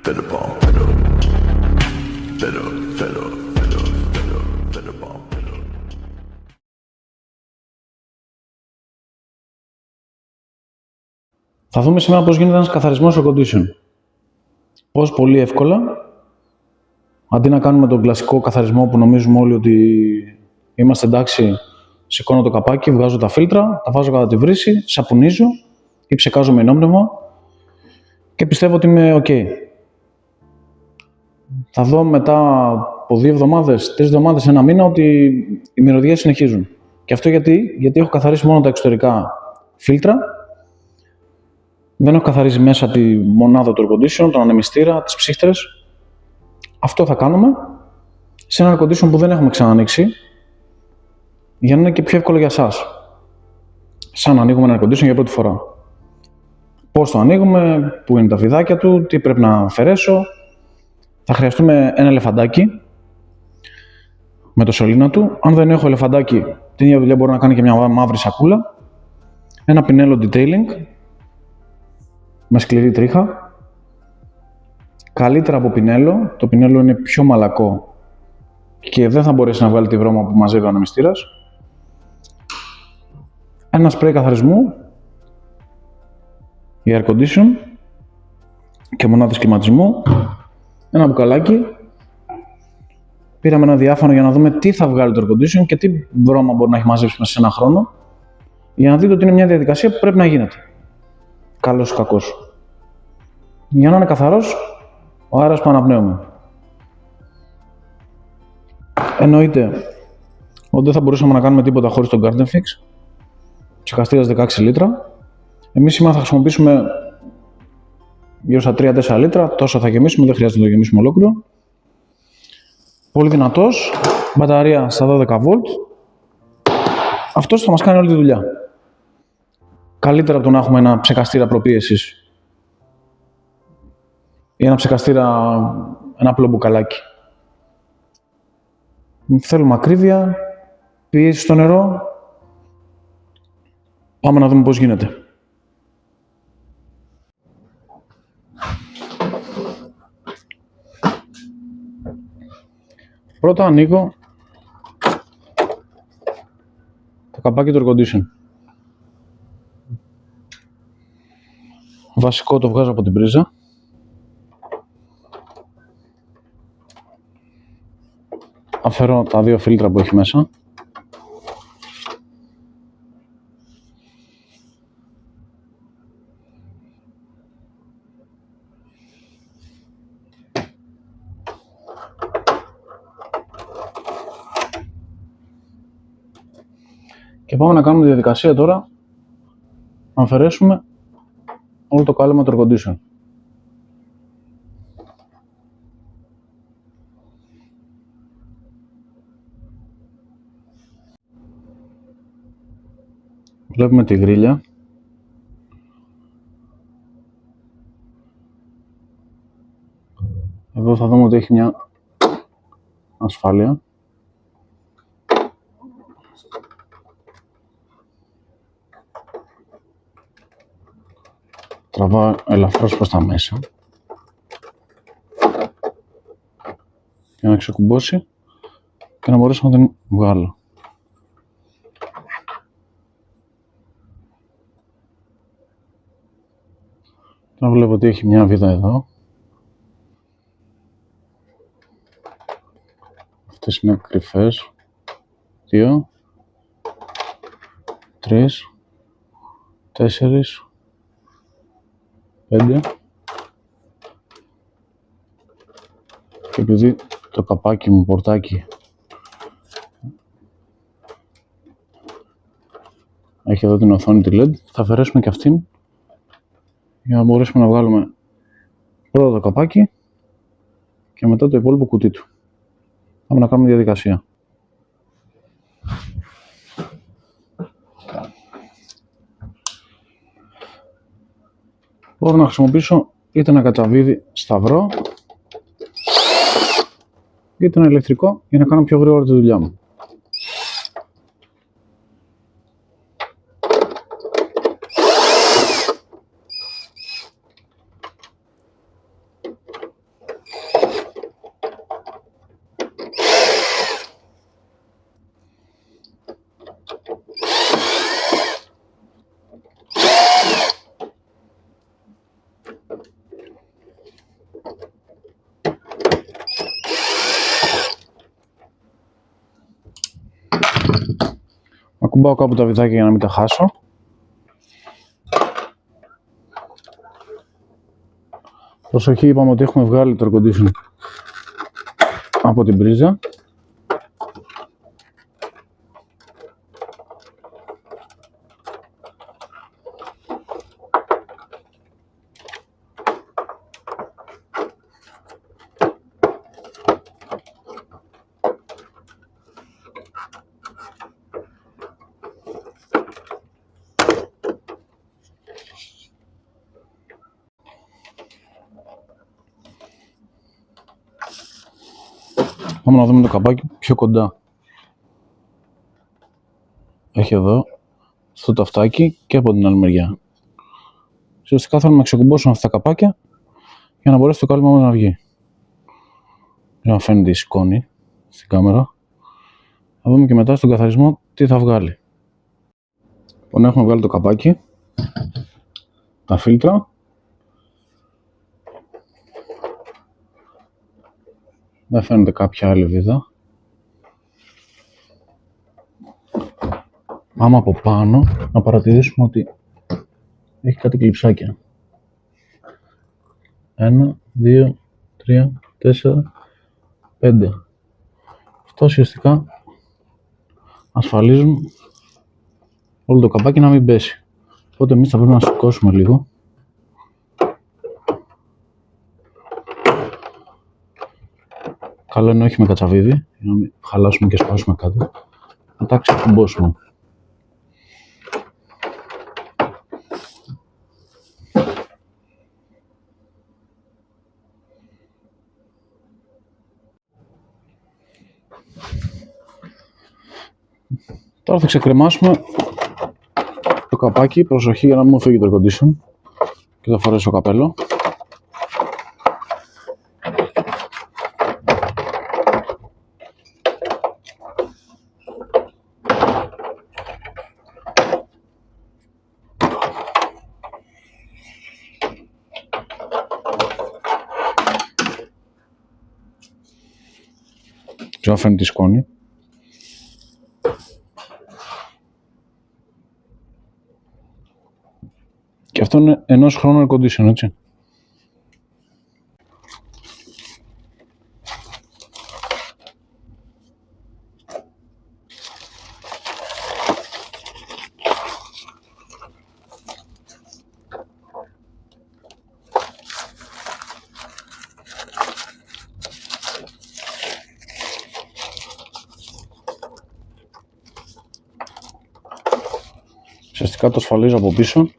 Fed up on fed up. Fed up, fed up, fed up, fed up, fed up on fed up. Θα δούμε σήμερα πώς γίνεται ένας καθαρισμός air condition. Πώς πολύ εύκολα, αντί να κάνουμε τον κλασικό καθαρισμό που νομίζουμε όλοι ότι είμαστε εντάξει, σηκώνω το καπάκι, βγάζω τα φίλτρα, τα βάζω κατά τη βρύση, σαπουνίζω ή ψεκάζω με ενόπνευμα και πιστεύω ότι είμαι ok. Θα δω μετά από 2 εβδομάδες, 3 εβδομάδες, 1 μήνα ότι οι μυρωδιές συνεχίζουν. Και αυτό γιατί έχω καθαρίσει μόνο τα εξωτερικά φίλτρα, δεν έχω καθαρίσει μέσα τη μονάδα του air condition, τον ανεμιστήρα, τις ψύχτρες. Αυτό θα κάνουμε σε ένα air condition που δεν έχουμε ξανανοίξει, για να είναι και πιο εύκολο για εσάς. Σαν να ανοίγουμε ένα air condition για πρώτη φορά. Πώς το ανοίγουμε, πού είναι τα βιδάκια του, τι πρέπει να αφαιρέσω. Θα χρειαστούμε ένα ελεφαντάκι με το σωλήνα του. Αν δεν έχω ελεφαντάκι, την ίδια δουλειά μπορώ να κάνει και μια μαύρη σακούλα. Ένα πινέλο detailing με σκληρή τρίχα. Καλύτερα από πινέλο. Το πινέλο είναι πιο μαλακό και δεν θα μπορέσει να βγάλει τη βρώμα που μαζεύει ο ανεμιστήρας. Ένα σπρέι καθαρισμού για air condition και μονάδες κλιματισμού. Ένα μπουκαλάκι. Πήραμε ένα διάφανο για να δούμε τι θα βγάλει το air condition και τι βρώμα μπορεί να έχει μαζέψει μέσα σε ένα χρόνο, για να δείτε ότι είναι μια διαδικασία που πρέπει να γίνεται. Καλός ή κακός. Για να είναι καθαρός ο αέρας που αναπνέουμε. Εννοείται ότι δεν θα μπορούσαμε να κάνουμε τίποτα χωρίς τον Garden Fix. Ψεκαστήρας 16 λίτρα. Εμείς σήμερα θα χρησιμοποιήσουμε γύρω στα 3-4 λίτρα. Τόσο θα γεμίσουμε, δεν χρειάζεται να το γεμίσουμε ολόκληρο. Πολύ δυνατός. Μπαταρία στα 12 volt. Αυτός θα μας κάνει όλη τη δουλειά. Καλύτερα από το να έχουμε ένα ψεκαστήρα προπίεσης ή ένα ψεκαστήρα, ένα απλό μπουκαλάκι. Θέλουμε ακρίβεια, πίεση στο νερό. Πάμε να δούμε πώς γίνεται. Πρώτα ανοίγω το καπάκι του air condition. Βασικό το βγάζω από την πρίζα. Αφαιρώ τα 2 φίλτρα που έχει μέσα. Και πάμε να κάνουμε τη διαδικασία τώρα να αφαιρέσουμε όλο το κάλυμα του air condition. Βλέπουμε τη γρίλια. Εδώ θα δούμε ότι έχει μια ασφάλεια. Τραβάω ελαφρώς προς τα μέσα για να ξεκουμπώσει και να μπορέσω να την βγάλω. Τώρα βλέπω ότι έχει μια βίδα εδώ. Αυτές είναι κρυφές. 2, 3, 4, 5. Και επειδή το καπάκι μου, πορτάκι, έχει εδώ την οθόνη τη LED, θα αφαιρέσουμε και αυτήν για να μπορέσουμε να βγάλουμε πρώτα το καπάκι και μετά το υπόλοιπο κουτί του. Πάμε να κάνουμε διαδικασία. Μπορώ να χρησιμοποιήσω είτε ένα κατσαβίδι σταυρό είτε ένα ηλεκτρικό για να κάνω πιο γρήγορα τη δουλειά μου. Ακουμπάω κάπου τα βιδάκια για να μην τα χάσω. Προσοχή, είπαμε ότι έχουμε βγάλει το air condition από την πρίζα. Πάμε να δούμε το καπάκι πιο κοντά. Έχει εδώ, στο ταυτάκι και από την άλλη μεριά. Ουσιαστικά θέλουμε να ξεκουμπώσουμε αυτά τα καπάκια για να μπορέσει το κάλυμα μας να βγει. Για να φαίνεται η σκόνη στην κάμερα. Θα δούμε και μετά στον καθαρισμό τι θα βγάλει. Λοιπόν, έχουμε βγάλει το καπάκι, τα φίλτρα. Δεν φαίνεται κάποια άλλη βίδα. Άμα από πάνω να παρατηρήσουμε ότι έχει κάτι κλειψάκια. 1, 2, 3, 4, 5. Αυτό ουσιαστικά ασφαλίζουν όλο το καπάκι να μην πέσει. Οπότε εμείς θα πρέπει να σηκώσουμε λίγο. Καλό είναι όχι με κατσαβίδι, για να μην χαλάσουμε και σπάσουμε κάτι. Να τα ξεκουμπώσουμε. Τώρα θα ξεκρεμάσουμε το καπάκι, προσοχή για να μην μου φύγει το air condition και θα φορέσω καπέλο. Και να φαίνεται τη σκόνη. Και αυτό είναι ενός χρόνου air condition, έτσι. Ουσιαστικά το ασφαλίζω από πίσω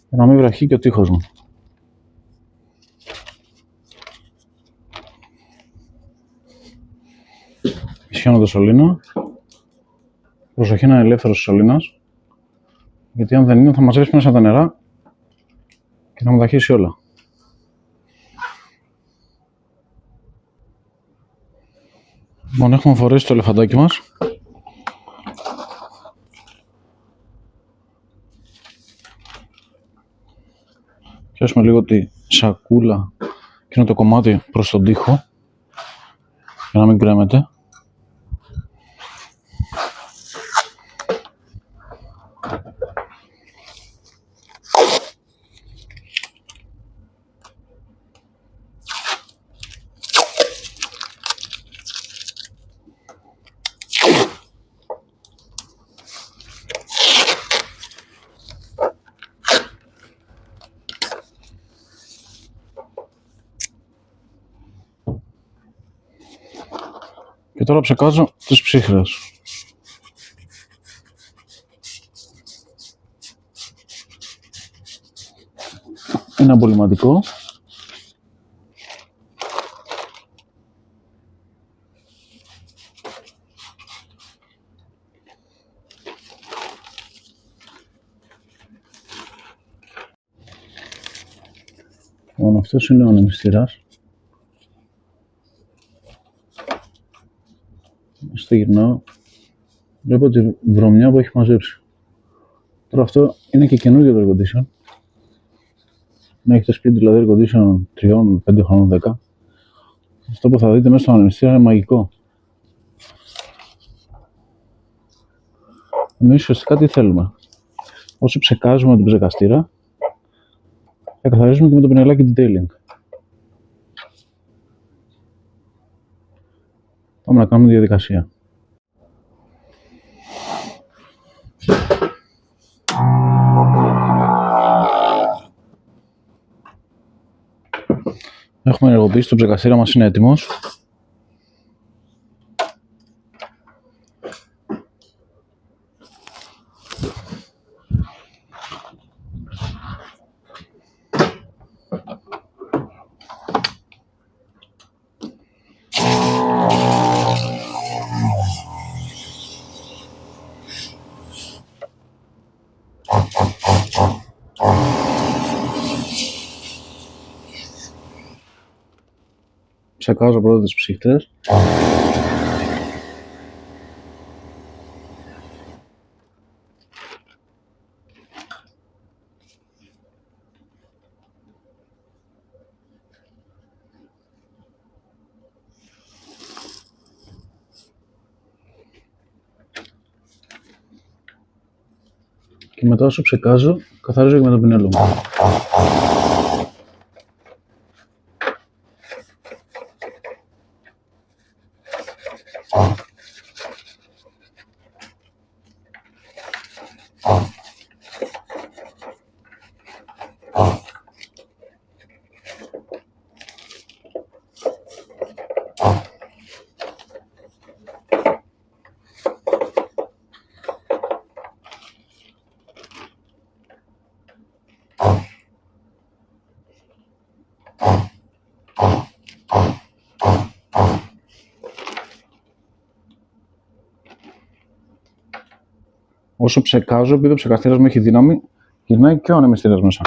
για να μην βραχεί και ο τοίχος μου. Ισιώνω το σωλήνα. Προσοχή να είναι ελεύθερος ο σωλήνας, γιατί αν δεν είναι θα μαζέψει μέσα τα νερά και θα μου τα χύσει όλα. Λοιπόν, έχουμε φορέσει το ελεφαντάκι μας. Πιάσουμε λίγο τη σακούλα και είναι το κομμάτι προς τον τοίχο για να μην κρέμεται. Και τώρα ψεκάζω τις ψύχρες. Είναι απολυμματικό. Λοιπόν, αυτός είναι ο ανεμιστήρας. Στο γυρνάω, βλέπω τη βρωμιά που έχει μαζέψει. Τώρα αυτό είναι και καινούργιο το air condition. Να έχετε σπίτι δηλαδή air condition 3, 5 χρόνων, 10. Αυτό που θα δείτε μέσα στο ανεμιστήρα είναι μαγικό. Εμείς ουσιαστικά τι θέλουμε? Όσο ψεκάζουμε τον ψεκαστήρα, θα καθαρίζουμε και με το πινελάκι detailing. Πάμε να κάνουμε τη διαδικασία. Έχουμε ενεργοποιήσει, το ψεκαστήρα μας είναι έτοιμος. Ψεκάζω πρώτα τις ψύχτες. Και μετά όσο ψεκάζω, καθαρίζω και με το πινέλο μου. Όσο ψεκάζω, επειδή ο ψεκαστήρας μου έχει δύναμη, γυρνάει και ο ανεμιστήρας μέσα.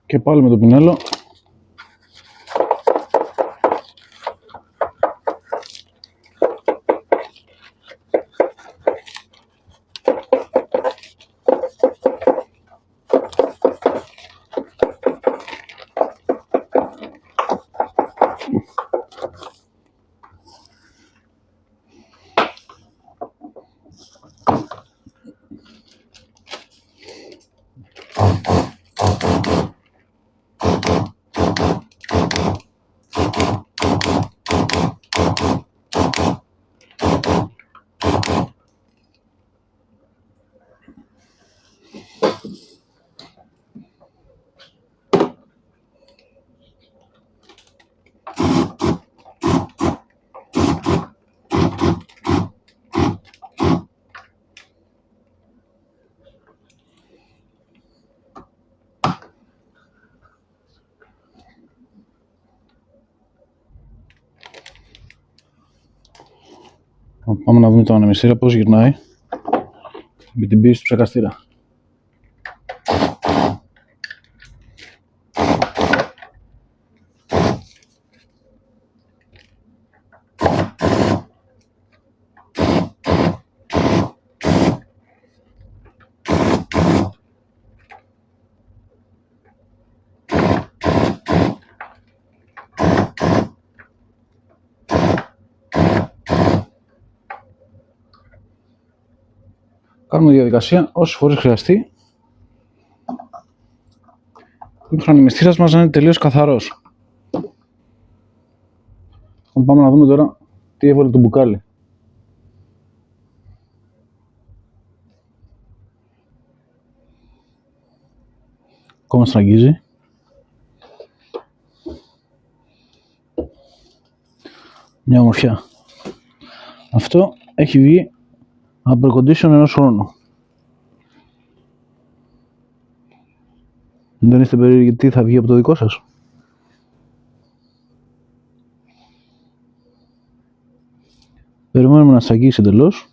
Και πάλι με το πινέλο πάμε να δούμε το ανεμιστήρα πώς γυρνάει με την πίεση του ψεκαστήρα. Κάνουμε διαδικασία όσες φορές χρειαστεί, μέχρι ο ανεμιστήρας μας να είναι τελείως καθαρός. Πάμε να δούμε τώρα τι έβαλε το μπουκάλι. Ακόμα στραγγίζει. Μια ομορφιά. Αυτό έχει βγει από air condition ενός χρόνου. Δεν είστε περίεργοι τι θα βγει από το δικό σας? Περιμένουμε να σταγίσει εντελώς.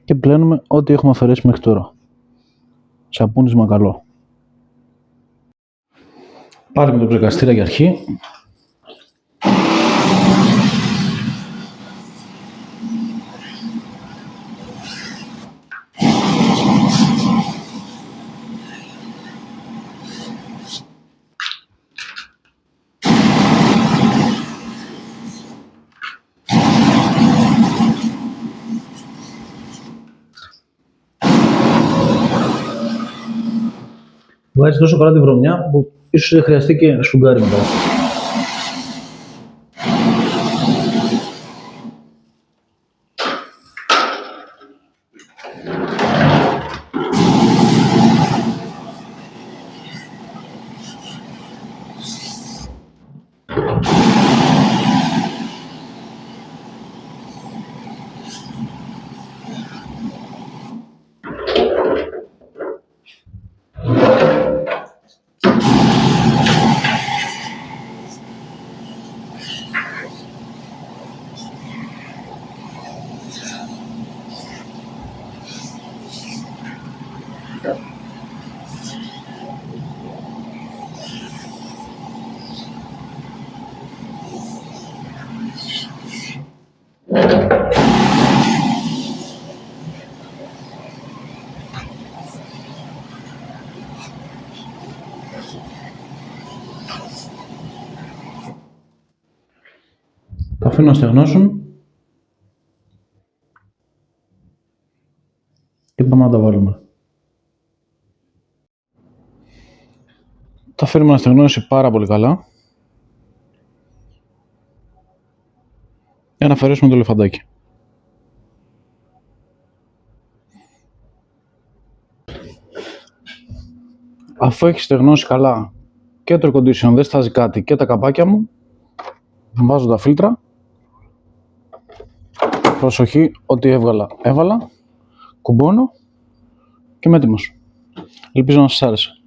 Και πλένουμε ό,τι έχουμε αφαιρέσει μέχρι τώρα. Σαπούνισμα καλό. Πάρουμε το ψεκαστήρα για αρχή. Βγάζει τόσο καλά τη βρωμιά που ίσως χρειαστεί και σφουγγάρι μετά. Τα αφήνω να στεγνώσουν και πάμε να τα βάλουμε. Τα αφήνουμε να στεγνώσει πάρα πολύ καλά για να αφαιρέσουμε το λεφαντάκι. Αφού έχει στεγνώσει καλά και το air condition, δεν στάζει κάτι και τα καπάκια μου, βάζω τα φίλτρα. Προσοχή, ό,τι έβγαλα, κουμπώνω και είμαι έτοιμος. Ελπίζω να σας άρεσε.